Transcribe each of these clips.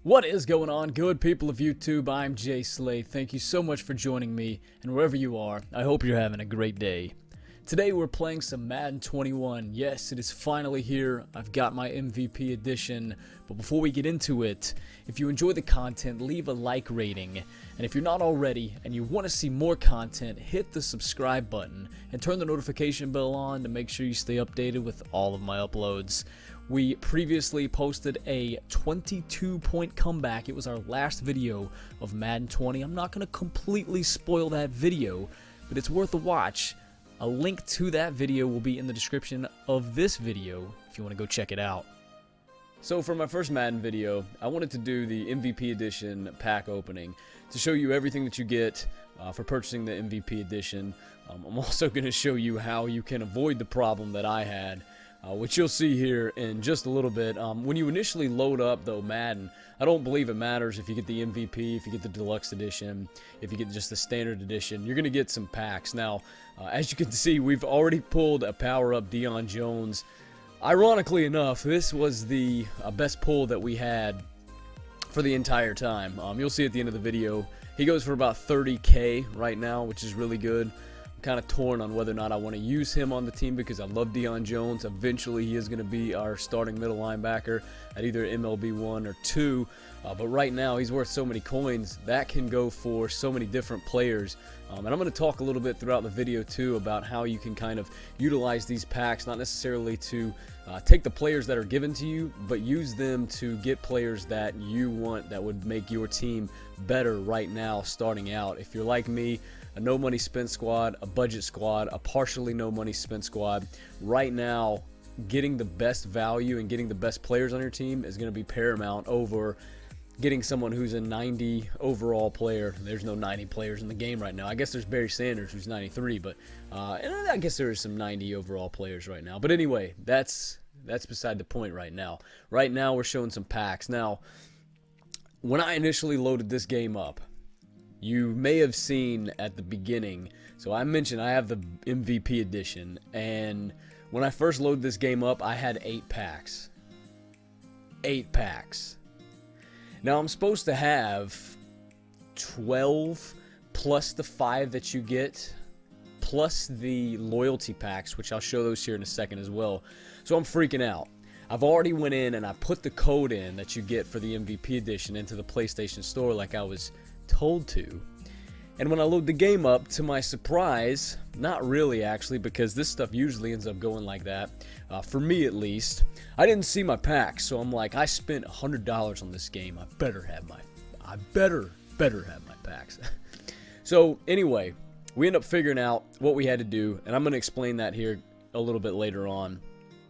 What is going on, good people of YouTube? I'm MUT. Thank you so much for joining me, and wherever you are, I hope you're having a great day. Today we're playing some Madden 21. Yes, it is finally here. I've got my MVP edition, but before we get into it, if you enjoy the content, leave a like rating, and if you're not already and you want to see more content, hit the subscribe button and turn the notification bell on to make sure you stay updated with all of my uploads. We previously posted a 22-point comeback. It was our last video of Madden 20. I'm not going to completely spoil that video, but it's worth a watch. A link to that video will be in the description of this video if you want to go check it out. So for my first Madden video, I wanted to do the MVP Edition pack opening to show you everything that you get for purchasing the MVP Edition. I'm also going to show you how you can avoid the problem that I had, which you'll see here in just a little bit. When you initially load up, though, Madden, I don't believe it matters if you get the MVP, if you get the Deluxe Edition, if you get just the Standard Edition. You're going to get some packs. Now, as you can see, we've already pulled a power-up Deion Jones. Ironically enough, this was the best pull that we had for the entire time. You'll see at the end of the video, he goes for about 30K right now, which is really good. Kind of torn on whether or not I want to use him on the team because I love Deion Jones. Eventually, he is going to be our starting middle linebacker at either MLB 1 or 2. But right now, he's worth so many coins. That can go for so many different players. And I'm going to talk a little bit throughout the video, too, about how you can kind of utilize these packs, not necessarily to take the players that are given to you, but use them to get players that you want that would make your team better right now starting out. If you're like me, a no money spent squad, a budget squad, a partially no money spent squad, right now getting the best value and getting the best players on your team is going to be paramount over getting someone who's a 90 overall player. There's no 90 players in the game right now. I guess there's Barry Sanders who's 93, but and I guess there is some 90 overall players right now. But anyway, that's beside the point right now. Right now we're showing some packs. Now, when I initially loaded this game up, you may have seen at the beginning, so I mentioned I have the MVP edition, and when I first loaded this game up, I had 8 packs. 8 packs. Now I'm supposed to have 12 plus the 5 that you get, plus the loyalty packs, which I'll show those here in a second as well. So I'm freaking out. I've already went in and I put the code in that you get for the MVP edition into the PlayStation Store like I was told to, and when I load the game up, to my surprise, not really actually, because this stuff usually ends up going like that, for me at least, I didn't see my packs. So I'm like, I spent $100 on this game, I better have my packs. So anyway, we end up figuring out what we had to do, and I'm going to explain that here a little bit later on.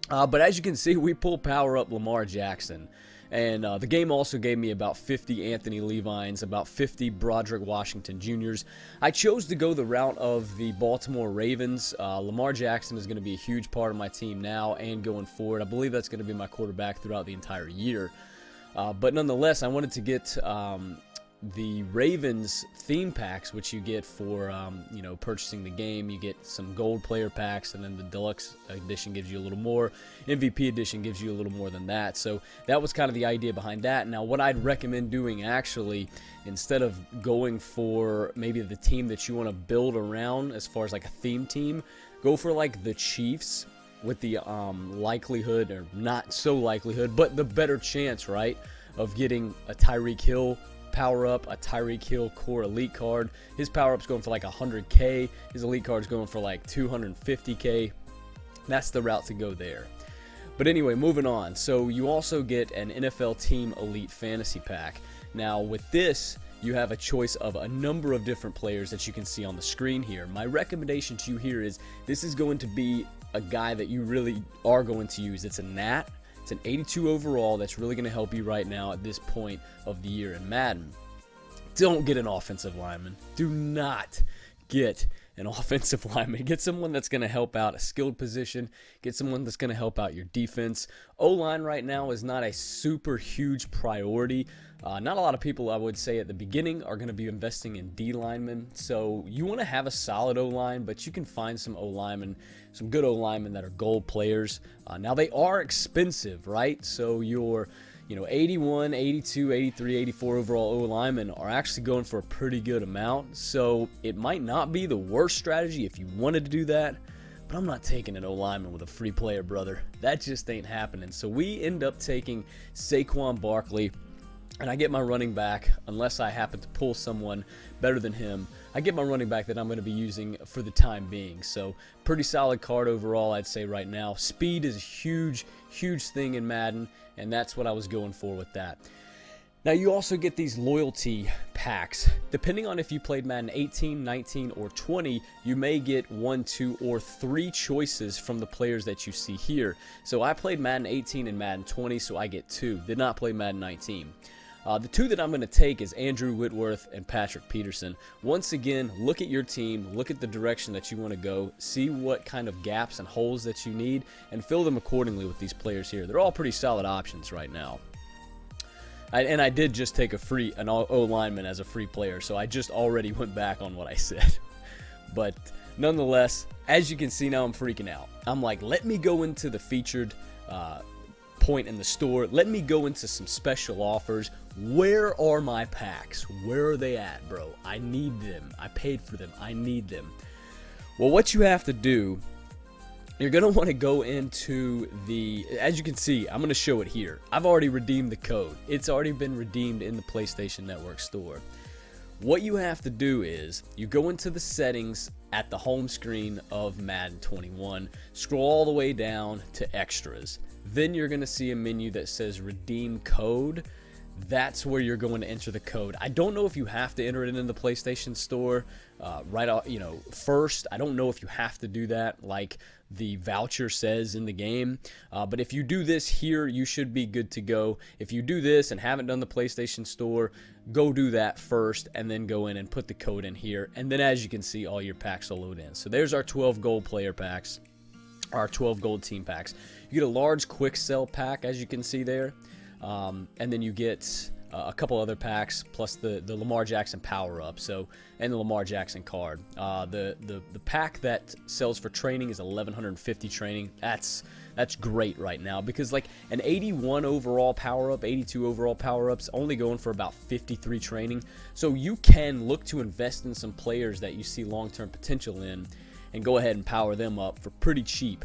But as you can see, we pull power up Lamar Jackson. And the game also gave me about 50 Anthony Levines, about 50 Broderick Washington Jr.'s. I chose to go the route of the Baltimore Ravens. Lamar Jackson is going to be a huge part of my team now and going forward. I believe that's going to be my quarterback throughout the entire year. But nonetheless, I wanted to get the Ravens theme packs, which you get for purchasing the game. You get some gold player packs, and then the deluxe edition gives you a little more. MVP edition gives you a little more than that. So that was kind of the idea behind that. Now, what I'd recommend doing, actually, instead of going for maybe the team that you want to build around as far as like a theme team, go for like the Chiefs with the likelihood, or not so likelihood, but the better chance, right, of getting a Tyreek Hill power up, a Tyreek Hill core elite card. His power up's going for like 100K. His elite card's going for like 250K. That's the route to go there. But anyway, moving on. So you also get an NFL Team Elite Fantasy Pack. Now with this, you have a choice of a number of different players that you can see on the screen here. My recommendation to you here is this is going to be a guy that you really are going to use. It's a Nat. It's an 82 overall that's really going to help you right now at this point of the year in Madden. Don't get an offensive lineman. Do not get an offensive lineman. Get someone that's going to help out a skilled position. Get someone that's going to help out your defense. O-line right now is not a super huge priority. Not a lot of people, I would say, at the beginning are going to be investing in D linemen. So you want to have a solid O-line, but you can find some O-linemen, some good O-linemen that are gold players. Now they are expensive, right? So your 81, 82, 83, 84 overall O linemen are actually going for a pretty good amount. So it might not be the worst strategy if you wanted to do that, but I'm not taking an O lineman with a free player, brother. That just ain't happening. So we end up taking Saquon Barkley, and I get my running back, unless I happen to pull someone better than him. I get my running back that I'm going to be using for the time being. So pretty solid card overall, I'd say right now. Speed is a huge thing in Madden, and that's what I was going for with that. Now you also get these loyalty packs. Depending on if you played Madden 18, 19, or 20, you may get 1, 2, or 3 choices from the players that you see here. So I played Madden 18 and Madden 20, so I get 2. Did not play Madden 19. The 2 that I'm going to take is Andrew Whitworth and Patrick Peterson. Once again, look at your team, look at the direction that you want to go, see what kind of gaps and holes that you need, and fill them accordingly with these players here. They're all pretty solid options right now. And I did just take an O lineman as a free player, so I just already went back on what I said. But nonetheless, as you can see now, I'm freaking out. I'm like, let me go into the featured point in the store. Let me go into some special offers. Where are my packs? Where are they at, bro? I need them. I paid for them. I need them. Well, what you have to do, you're going to want to go into as you can see, I'm going to show it here. I've already redeemed the code. It's already been redeemed in the PlayStation Network store. What you have to do is you go into the settings at the home screen of Madden 21, scroll all the way down to extras. Then you're going to see a menu that says redeem code. That's where you're going to enter the code. I don't know if you have to enter it in the PlayStation Store first. I don't know if you have to do that like the voucher says in the game. But if you do this here, you should be good to go. If you do this and haven't done the PlayStation Store, go do that first and then go in and put the code in here. And then as you can see, all your packs will load in. So there's our 12 gold player packs, our 12 gold team packs. You get a large quick sell pack, as you can see there. And then you get a couple other packs plus the Lamar Jackson power up, and the Lamar Jackson card. The pack that sells for training is 1150 training. That's great right now, because like an 81 overall power up, 82 overall power ups only going for about 53 training. So you can look to invest in some players that you see long-term potential in and go ahead and power them up for pretty cheap.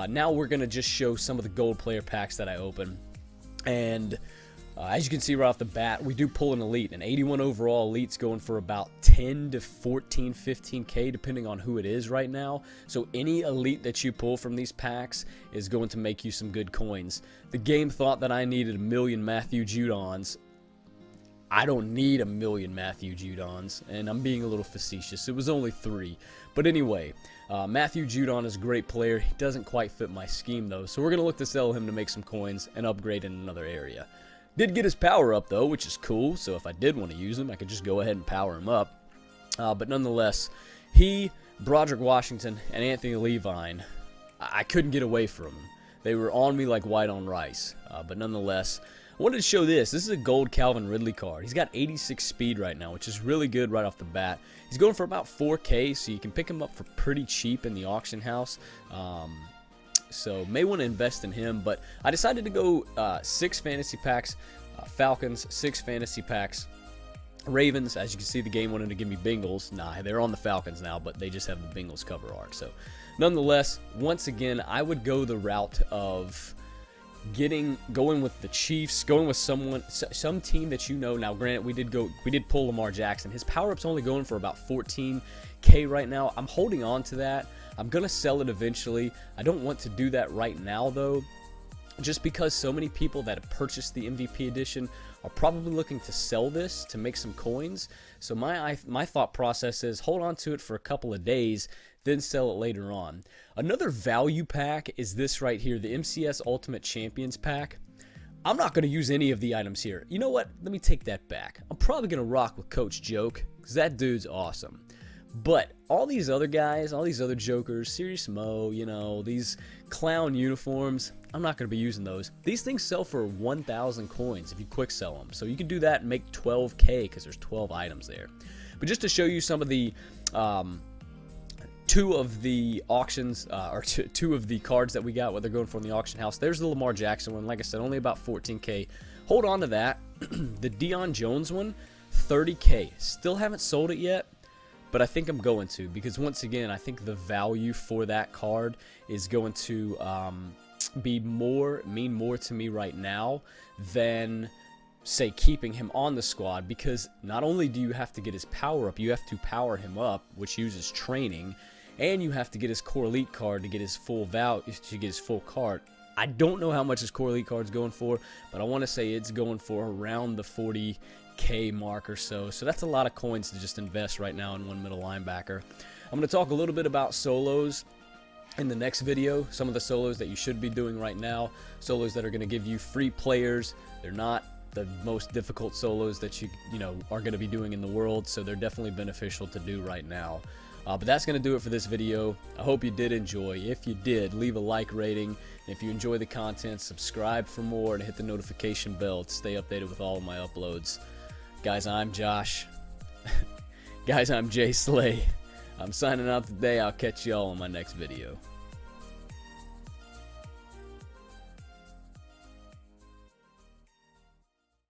Now we're gonna just show some of the gold player packs that I open. And as you can see right off the bat, we do pull an elite. An 81 overall elite's going for about 10 to 14, 15K, depending on who it is right now. So any elite that you pull from these packs is going to make you some good coins. The game thought that I needed a million Matthew Judons. I don't need a million Matthew Judons, and I'm being a little facetious. It was only 3. But anyway, Matthew Judon is a great player. He doesn't quite fit my scheme, though, so we're going to look to sell him to make some coins and upgrade in another area. Did get his power up, though, which is cool, so if I did want to use him, I could just go ahead and power him up. But nonetheless, Broderick Washington, and Anthony Levine, I couldn't get away from them. They were on me like white on rice. But nonetheless, I wanted to show this. This is a gold Calvin Ridley card. He's got 86 speed right now, which is really good right off the bat. He's going for about 4K, so you can pick him up for pretty cheap in the auction house. So may want to invest in him, but I decided to go 6 fantasy packs Falcons, 6 fantasy packs Ravens. As you can see, the game wanted to give me Bengals. Nah, they're on the Falcons now, but they just have the Bengals cover art. So nonetheless, once again, I would go the route of going with the Chiefs, going with some team that you know. Now granted, we did pull Lamar Jackson. His power up's only going for about 14K right now. I'm holding on to that. I'm gonna sell it eventually. I don't want to do that right now though, just because so many people that have purchased the MVP edition are probably looking to sell this to make some coins. So my thought process is hold on to it for a couple of days, then sell it later on. Another value pack is this right here, the MCS Ultimate Champions pack. I'm not going to use any of the items here. You know what? Let me take that back. I'm probably going to rock with Coach Joke, because that dude's awesome. But all these other guys, all these other jokers, Serious Mo, you know, these clown uniforms, I'm not going to be using those. These things sell for 1,000 coins if you quick sell them. So you can do that and make 12K because there's 12 items there. But just to show you some of the two of the auctions, or two of the cards that we got, what they're going for in the auction house. There's the Lamar Jackson one. Like I said, only about 14K hold on to that. The Deion Jones one, 30K. Still haven't sold it yet, but I think I'm going to, because once again, I think the value for that card is going to mean more to me right now than, say, keeping him on the squad, because not only do you have to get his power up, you have to power him up, which uses training, and you have to get his core elite card to get his full value, to get his full card. I don't know how much his core elite card's going for, but I want to say it's going for around the 40K mark or so. So that's a lot of coins to just invest right now in one middle linebacker. I'm going to talk a little bit about solos in the next video. Some of the solos that you should be doing right now. Solos that are going to give you free players. They're not the most difficult solos that you are going to be doing in the world, so they're definitely beneficial to do right now. But that's going to do it for this video. I hope you did enjoy. If you did, leave a like rating. And if you enjoy the content, subscribe for more and hit the notification bell to stay updated with all of my uploads. Guys, I'm Josh. Guys, I'm jslayyfitness. I'm signing out today. I'll catch y'all in my next video.